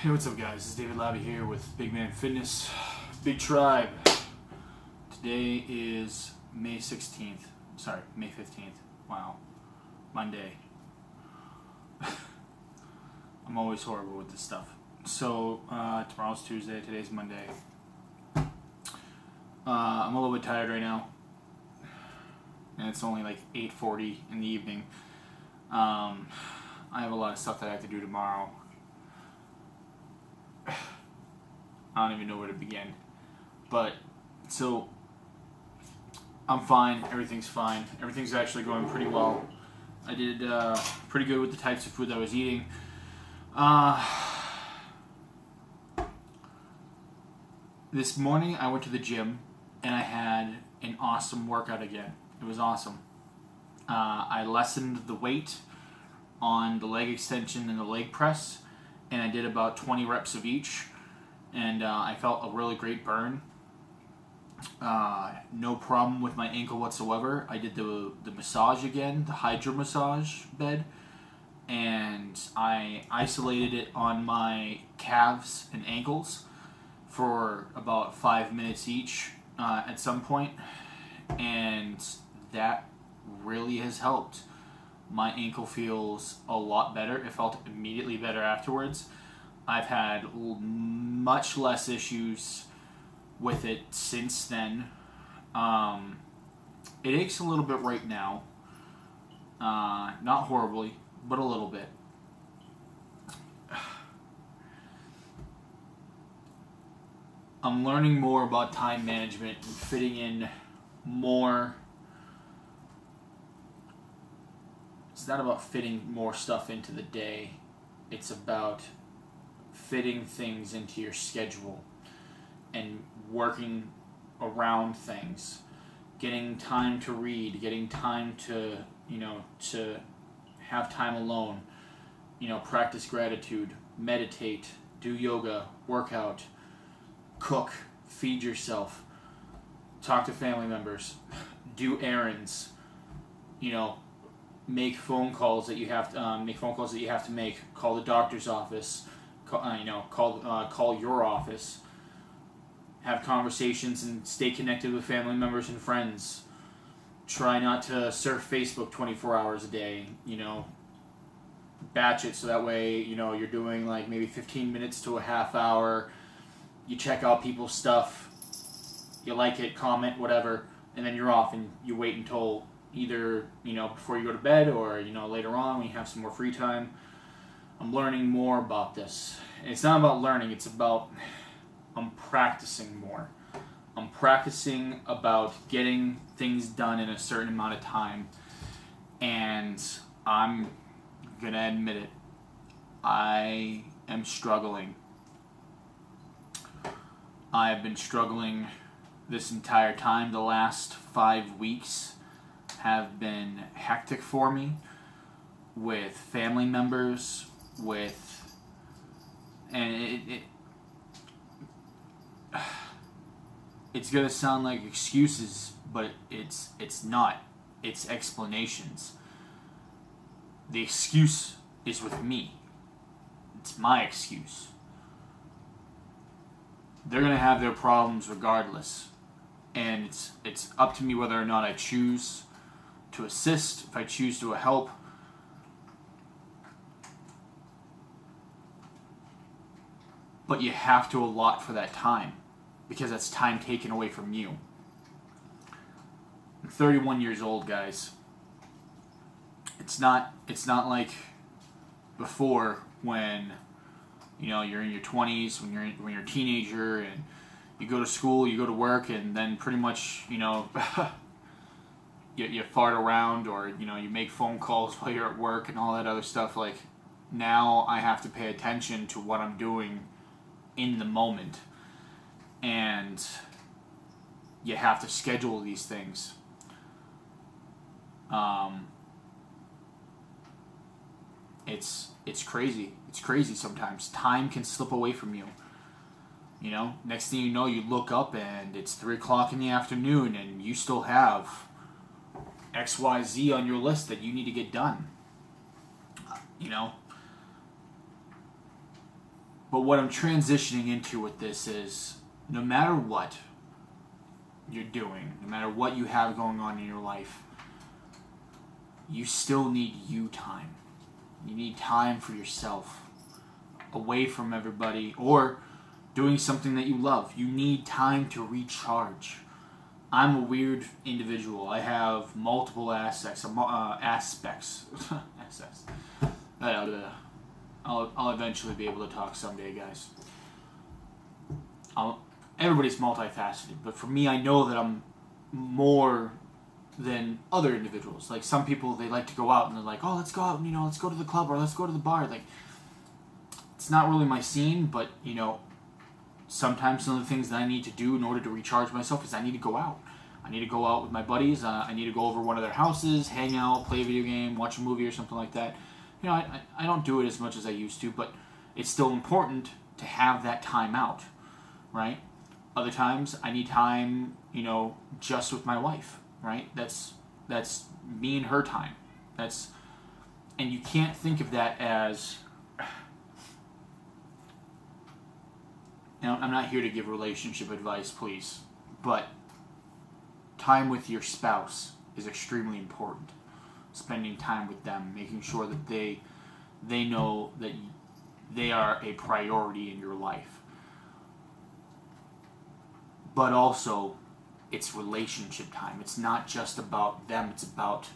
Hey, what's up, guys? This is David Labby here with Big Man Fitness, Big Tribe. Today is May 16th. Sorry, May 15th. Wow. Monday. I'm always horrible with this stuff. So, tomorrow's Tuesday, today's Monday. I'm a little bit tired right now. And it's only like 8:40 in the evening. I have a lot of stuff that I have to do tomorrow. I don't even know where to begin. But, so, I'm fine. Everything's fine. Everything's actually going pretty well. I did pretty good with the types of food that I was eating. This morning I went to the gym and I had an awesome workout again. It was awesome. I lessened the weight on the leg extension and the leg press, and I did about 20 reps of each, and I felt a really great burn. No problem with my ankle whatsoever. I did the massage again, the hydro massage bed, and I isolated it on my calves and ankles for about 5 minutes each at some point, and that really has helped. My ankle feels a lot better. It felt immediately better afterwards. I've had much less issues with it since then. It aches a little bit right now. Not horribly, but a little bit. I'm learning more about time management and fitting in more. It's not about fitting more stuff into the day. It's about fitting things into your schedule and working around things. Getting time to read, getting time to have time alone. Practice gratitude, meditate, do yoga, work out, cook, feed yourself, talk to family members, do errands, make phone calls that you have to make, call the doctor's office, call your office, have conversations and stay connected with family members and friends. Try not to surf Facebook 24 hours a day, batch it so that way, you're doing like maybe 15 minutes to a half hour. You check out people's stuff, you like it, comment, whatever, and then you're off and you wait until either, before you go to bed or, later on when you have some more free time. I'm learning more about this. And it's not about learning, it's about I'm practicing more. I'm practicing about getting things done in a certain amount of time. And I'm going to admit it. I am struggling. I have been struggling this entire time. The last 5 weeks have been hectic for me with family members, it's gonna sound like excuses, but it's not. It's explanations. The excuse is with me. It's my excuse. They're gonna have their problems regardless, and it's up to me whether or not I choose to assist, if I choose to help. But you have to allot for that time, because that's time taken away from you. I'm 31 years old, guys. It's not like before when you're in your 20s, when you're a teenager and you go to school, you go to work, and then pretty much you fart around, or you make phone calls while you're at work and all that other stuff. Like, now I have to pay attention to what I'm doing in the moment, and you have to schedule these things. It's crazy. It's crazy sometimes. Time can slip away from you. Next thing you know, you look up and it's 3 o'clock in the afternoon and you still have XYZ on your list that you need to get done. But what I'm transitioning into with this is, no matter what you're doing, no matter what you have going on in your life, you still need you time. You need time for yourself, away from everybody, or doing something that you love. You need time to recharge. I'm a weird individual. I have multiple aspects. I'll eventually be able to talk someday, guys. Everybody's multifaceted, but for me, I know that I'm more than other individuals. Like, some people, they like to go out and they're like, oh, let's go out and, let's go to the club or let's go to the bar. Like, it's not really my scene, but, sometimes some of the things that I need to do in order to recharge myself is I need to go out. I need to go out with my buddies. I need to go over one of their houses, hang out, play a video game, watch a movie or something like that. I don't do it as much as I used to, but it's still important to have that time out, right? Other times I need time, just with my wife, right? That's me and her time. And you can't think of that as, I'm not here to give relationship advice, please, but time with your spouse is extremely important. Spending time with them, making sure that they know that they are a priority in your life. But also, it's relationship time. It's not just about them, it's about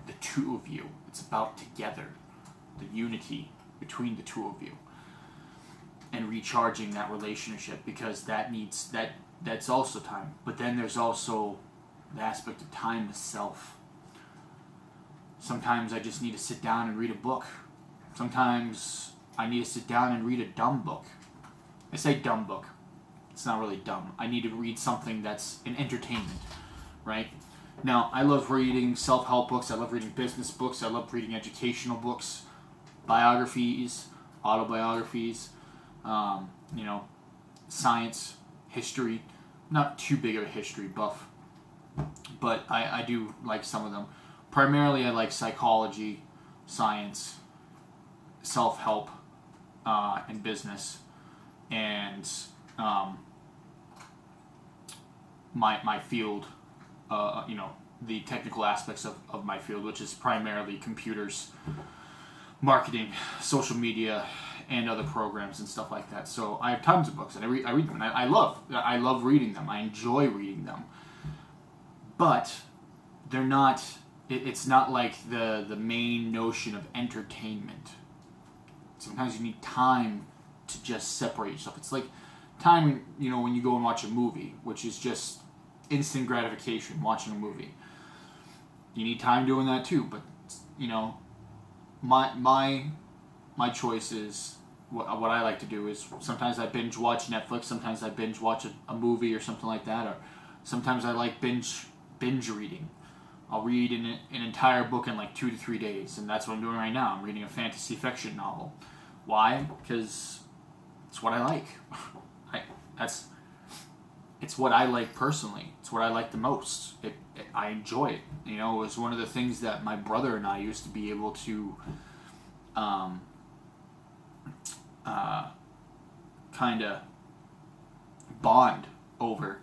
the two of you. It's about together, the unity between the two of you. And recharging that relationship, because that's also time. But then there's also the aspect of time with self. Sometimes I just need to sit down and read a book. Sometimes I need to sit down and read a dumb book. I say dumb book. It's not really dumb. I need to read something that's an entertainment, right? Now, I love reading self-help books. I love reading business books. I love reading educational books, biographies, autobiographies, science, history. Not too big of a history buff, but I do like some of them. Primarily, I like psychology, science, self-help, and business, and my field, the technical aspects of my field, which is primarily computers, marketing, social media, and other programs and stuff like that. So I have tons of books, and I read them, and I love reading them. I enjoy reading them, but they're not. It's not like the main notion of entertainment. Sometimes you need time to just separate yourself. It's like time, when you go and watch a movie, which is just instant gratification, watching a movie. You need time doing that too, but, my choice is, what I like to do is, sometimes I binge watch Netflix, sometimes I binge watch a movie or something like that, or sometimes I like binge reading. I'll read an entire book in like 2 to 3 days, and that's what I'm doing right now. I'm reading a fantasy fiction novel. Why? Because it's what I like. It's what I like personally. It's what I like the most. I enjoy it. It was one of the things that my brother and I used to be able to kind of bond over.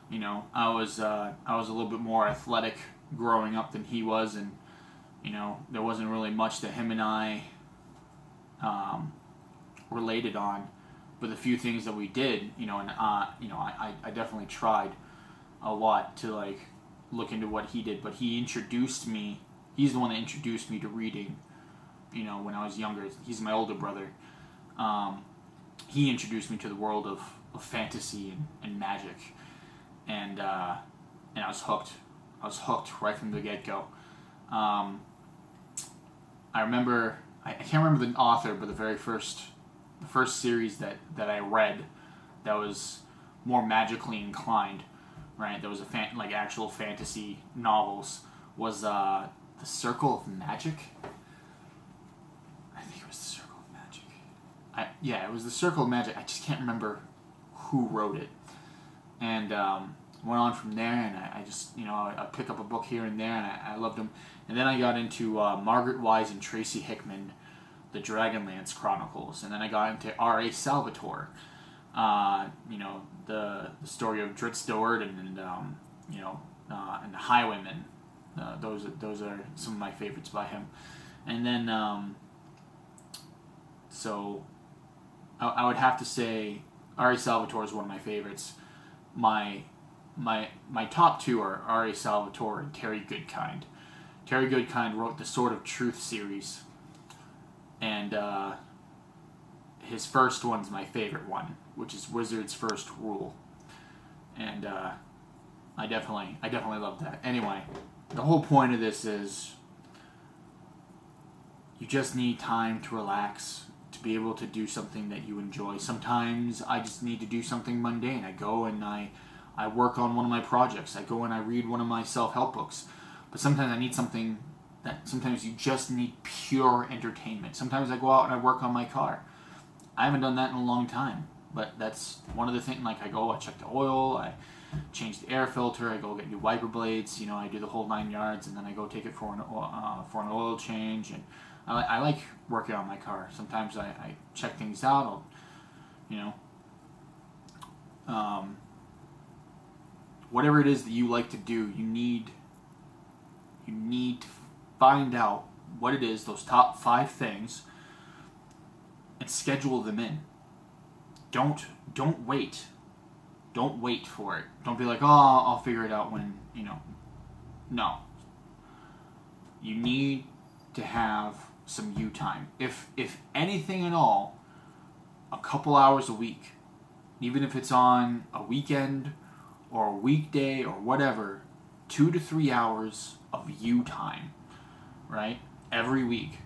I was a little bit more athletic growing up than he was, and there wasn't really much that him and I related on, but the few things that we did, I definitely tried a lot to like look into what he did, but he's the one that introduced me to reading, when I was younger. He's my older brother. He introduced me to the world of fantasy and magic, and I was hooked. I was hooked right from the get-go. I remember, I can't remember the author, but the first series that I read that was more magically inclined, right? That was actual fantasy novels, was The Circle of Magic. I think it was The Circle of Magic. It was The Circle of Magic. I just can't remember who wrote it. And went on from there, and I just, I pick up a book here and there, and I loved them. And then I got into Margaret Wise and Tracy Hickman, the Dragonlance Chronicles, and then I got into R.A. Salvatore. The story of Dritz Dord and and the Highwaymen. Those are some of my favorites by him. And then so I would have to say R.A. Salvatore is one of my favorites. My top two are R.A. Salvatore and Terry Goodkind. Terry Goodkind wrote the Sword of Truth series, and his first one's my favorite one, which is Wizard's First Rule, and I definitely love that. Anyway, the whole point of this is you just need time to relax, to be able to do something that you enjoy. Sometimes I just need to do something mundane. I go and I work on one of my projects. I go and I read one of my self-help books. But sometimes I need something that sometimes you just need pure entertainment. Sometimes I go out and I work on my car. I haven't done that in a long time, but that's one of the things. Like I check the oil, I change the air filter, I go get new wiper blades. I do the whole 9 yards, and then I go take it for an oil change. And I like working on my car. Sometimes I check things out. Whatever it is that you like to do, you need to find out what it is, those top 5 things, and schedule them in. Don't wait. Don't wait for it. Don't be like, oh, I'll figure it out when, No. You need to have some you time. If anything at all, a couple hours a week, even if it's on a weekend or a weekday or whatever, 2 to 3 hours of you time, right? Every week.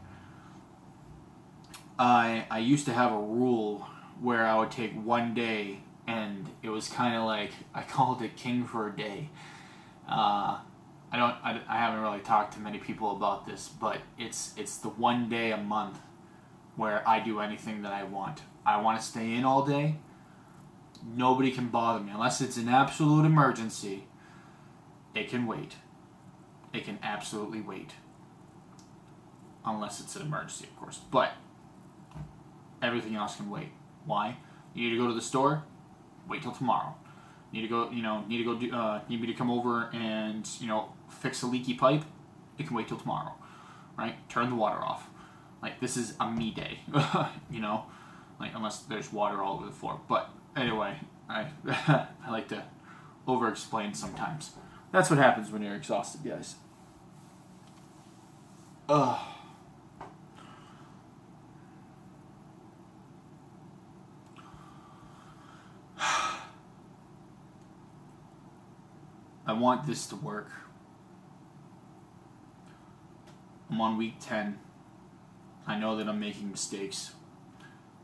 I used to have a rule where I would take one day, and it was kind of like, I called it King for a Day. I haven't really talked to many people about this, but it's the one day a month where I do anything that I want. I want to stay in all day. Nobody can bother me unless it's an absolute emergency. It can wait. It can absolutely wait. Unless it's an emergency, of course. But everything else can wait. Why? You need to go to the store? Wait till tomorrow. Need me to come over and, fix a leaky pipe? It can wait till tomorrow. Right? Turn the water off. Like, this is a me day. Like, unless there's water all over the floor. But anyway, I like to over-explain sometimes. That's what happens when you're exhausted, guys. Ugh. I want this to work. I'm on week 10. I know that I'm making mistakes,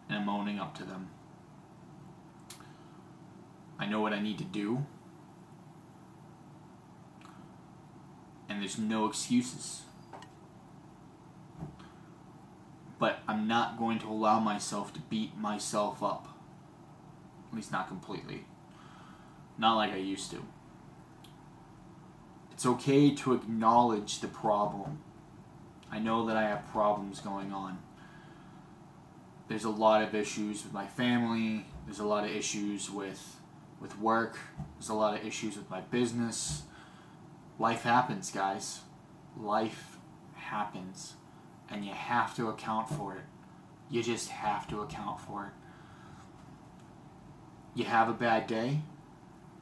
and I'm owning up to them. I know what I need to do, and there's no excuses. But I'm not going to allow myself to beat myself up. At least not completely. Not like I used to. It's okay to acknowledge the problem. I know that I have problems going on. There's a lot of issues with my family. There's a lot of issues with work. There's a lot of issues with my business. Life happens, guys. Life happens. And you have to account for it. You just have to account for it. You have a bad day.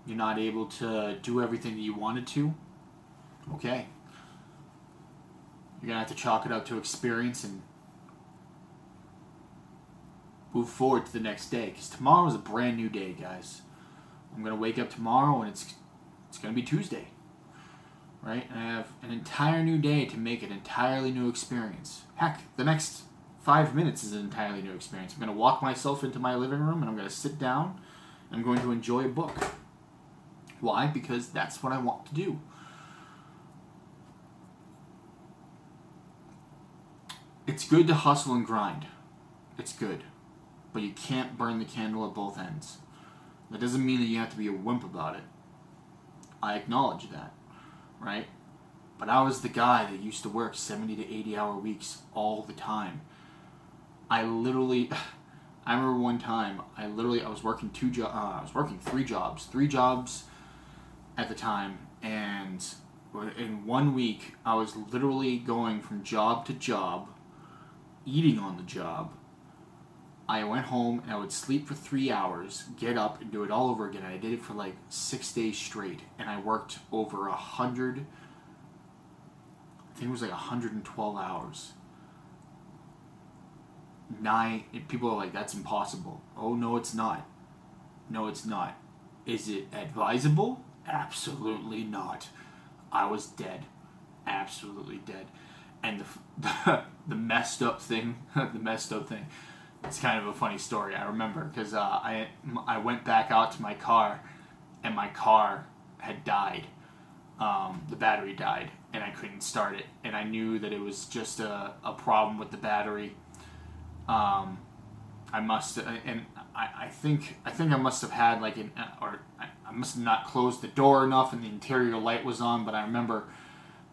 You're not able to do everything that you wanted to. Okay. You're going to have to chalk it up to experience and move forward to the next day. Because tomorrow is a brand new day, guys. I'm going to wake up tomorrow and it's going to be Tuesday. Right? And I have an entire new day to make an entirely new experience. Heck, the next 5 minutes is an entirely new experience. I'm going to walk myself into my living room and I'm going to sit down and I'm going to enjoy a book. Why? Because that's what I want to do. It's good to hustle and grind. It's good. But you can't burn the candle at both ends. That doesn't mean that you have to be a wimp about it. I acknowledge that. Right? But I was the guy that used to work 70 to 80 hour weeks all the time. I literally, I remember one time, I was working I was working three jobs at the time, and in 1 week, I was literally going from job to job, eating on the job. I went home and I would sleep for 3 hours, get up and do it all over again. I did it for like 6 days straight, and I worked over 100. I think it was like 112 hours. People are like, that's impossible. Oh, no, it's not. No, it's not. Is it advisable? Absolutely not. I was dead. Absolutely dead. And the messed up thing, it's kind of a funny story. I remember because I went back out to my car, and my car had died. The battery died, and I couldn't start it. And I knew that it was just a problem with the battery. I must, and I think I must have had like I must have not closed the door enough, and the interior light was on. But I remember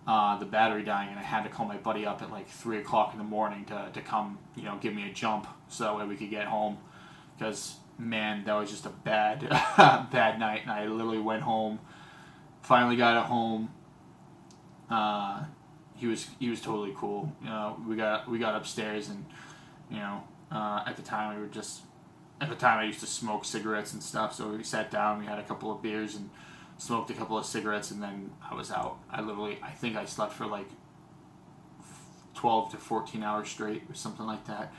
the battery dying, and I had to call my buddy up at like 3 o'clock in the morning to come, give me a jump so that way we could get home. Because man, that was just a bad bad night, and I literally went home. Finally got it home. He was totally cool. We got upstairs, and at the time I used to smoke cigarettes and stuff. So we sat down, we had a couple of beers and smoked a couple of cigarettes, and then I was out. I think I slept for like 12 to 14 hours straight or something like that.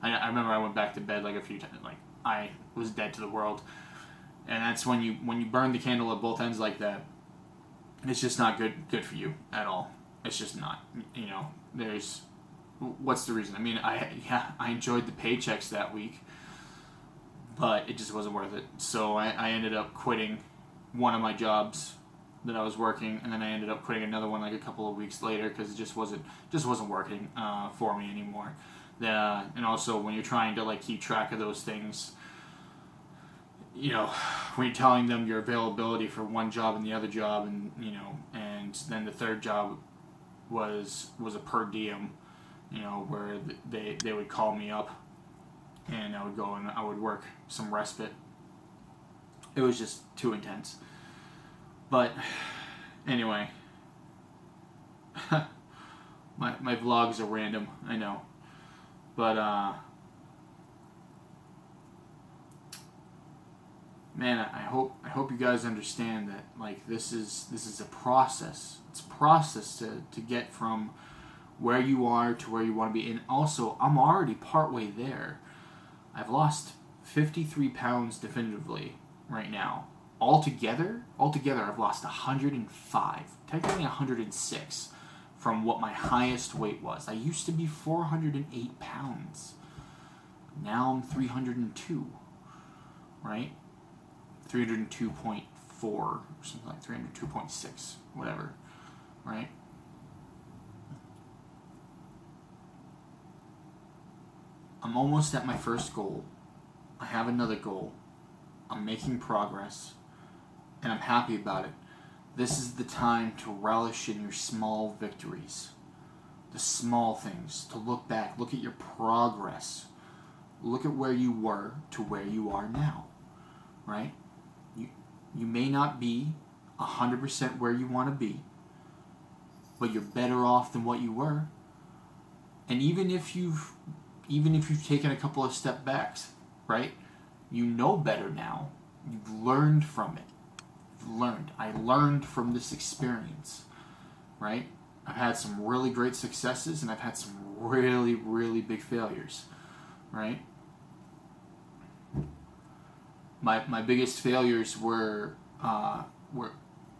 I remember I went back to bed like a few times. Like I was dead to the world. And that's when you burn the candle at both ends like that. It's just not good for you at all. It's just not. There's what's the reason? I mean, I enjoyed the paychecks that week, but it just wasn't worth it. So I ended up quitting one of my jobs that I was working, and then I ended up quitting another one like a couple of weeks later because it just wasn't working for me anymore. And also when you're trying to like keep track of those things, when you're telling them your availability for one job and the other job, and and then the third job was a per diem, where they would call me up, and I would go and I would work some respite. It was just too intense. But anyway, my vlogs are random, I know, but man, I hope you guys understand that like this is a process. It's a process to get from where you are to where you want to be. And also, I'm already partway there. I've lost 53 pounds definitively right now. Altogether, I've lost 105, technically 106 from what my highest weight was. I used to be 408 pounds. Now I'm 302, right? 302.4 or something like 302.6, whatever, right? I'm almost at my first goal. I have another goal. I'm making progress, and I'm happy about it. This is the time to relish in your small victories, the small things, to look back, look at your progress, look at where you were to where you are now, right? You may not be 100% where you want to be, but you're better off than what you were. And even if you've taken a couple of step backs, right? You know better now. You've learned from it. I learned from this experience, right? I've had some really great successes, and I've had some really, really big failures, right? My biggest failures were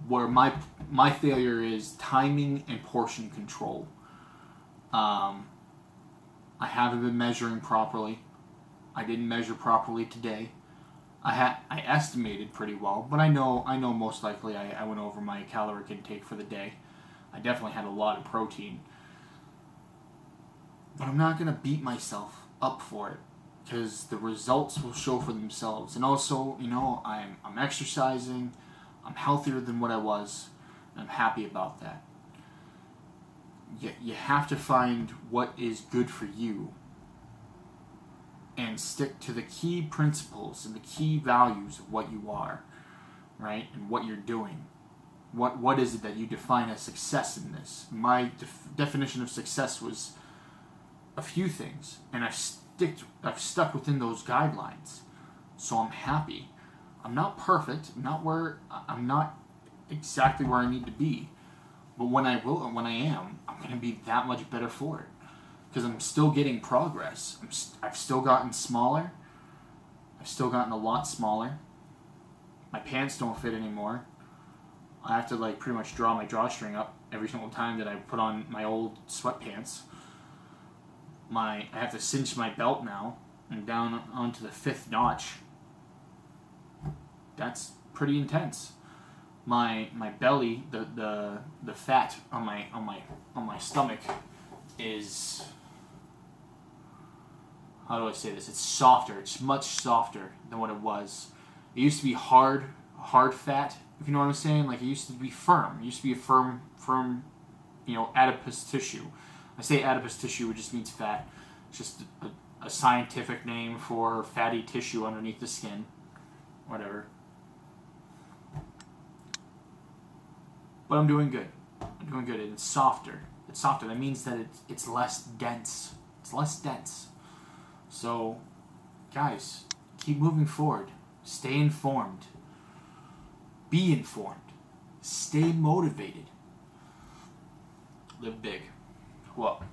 my failure is timing and portion control. I haven't been measuring properly. I didn't measure properly today. I estimated pretty well, but I know most likely I went over my caloric intake for the day. I definitely had a lot of protein. But I'm not going to beat myself up for it, because the results will show for themselves. And also, I'm exercising, I'm healthier than what I was, and I'm happy about that. You have to find what is good for you, and stick to the key principles and the key values of what you are, right? And what you're doing. What is it that you define as success in this? My definition of success was a few things, and I've stuck within those guidelines. So I'm happy. I'm not perfect. I'm not exactly where I need to be. But when I am, I'm going to be that much better for it. Because I'm still getting progress. I've still gotten smaller. I've still gotten a lot smaller. My pants don't fit anymore. I have to like pretty much draw my drawstring up every single time that I put on my old sweatpants. I have to cinch my belt now and down onto the 5th notch. That's pretty intense. My belly, the fat on my stomach is, how do I say this? It's softer. It's much softer than what it was. It used to be hard fat, if you know what I'm saying. Like, it used to be firm. It used to be a firm, adipose tissue. I say adipose tissue, it just means fat. It's just a scientific name for fatty tissue underneath the skin. Whatever. But I'm doing good. And it's softer. That means that it's less dense. It's less dense. So, guys, keep moving forward. Stay informed. Be informed. Stay motivated. Live big. Well.